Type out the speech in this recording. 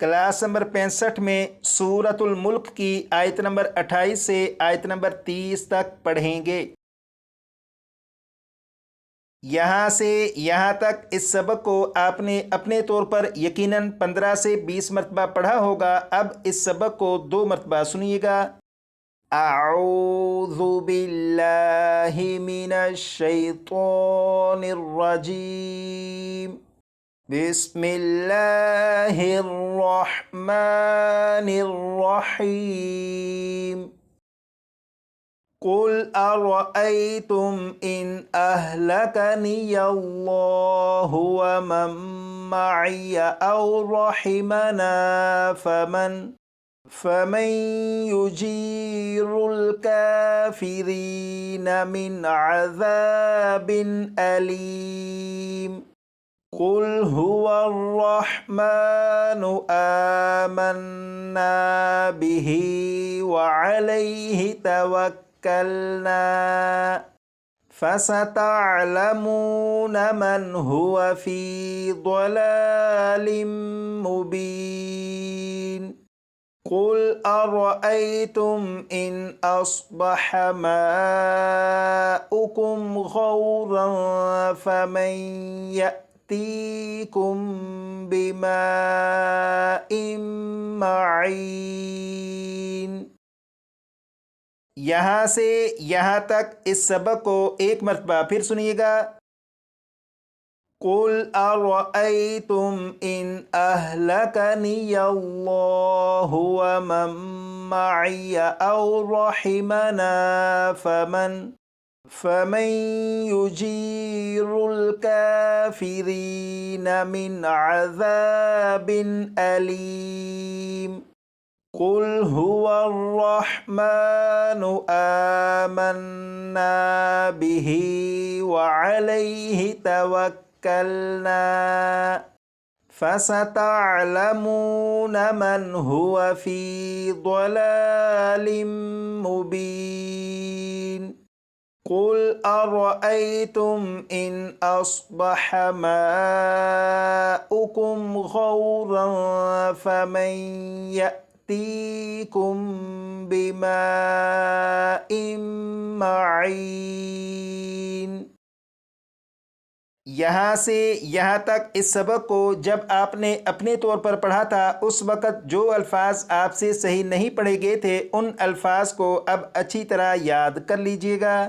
Class number 65 में सूरतुल मुल्क की आयत नंबर 28 से आयत नंबर 30 तक पढ़ेंगे। यहाँ से यहाँ तक इस सबक को आपने अपने तौर पर यकीनन 15 से 20 मरतबा पढ़ा होगा। अब इस सबक को 2 मरतबा सुनिएगा। अऊज़ु बिल्लाहि मिनश शैतानिर रजीम। बिस्मिल्लाहिर्रहमानिर्रहीम। कुल अरअयतुम इन अहलकनियल्लाहु व मन मअिय औ रहिमना फमन युजीरुल काफिरीन मिन अज़ाबिन अलीम। कुल हुवर्रहमानु आमन्ना बिही व अलैहि तवक्कलना फसतअलमून मन हुव फी ضलालिम मुबीन। कुल अरअयतुम इन अस्बह माउकुम गौरन फमन यअतीकुम बिमाइन मईन। यहाँ से यहाँ तक इस सबक को 1 मरतबा फिर सुनिएगा। कुल अरअयतुम इन अहलकनियल्लाहु व मन मअिय औ रहिमना फमन युजीरुल काफिरीन मिन अज़ाबिन अलीम। कुल हुवर्रहमानु आमन्ना बिही व अलैहि तवक्कलना फसतअलमून मन हुव फी ضलालिम मुबीन। कुल अरअयतुम इन अस्बह माउकुम गौरन फमन यअतीकुम बिमाइन मईन। यहाँ से यहाँ तक इस सबक को जब आपने अपने तौर पर पढ़ा था उस वक़्त जो अल्फाज आपसे सही नहीं पढ़े गए थे उन अल्फाज को अब अच्छी तरह याद कर लीजिएगा।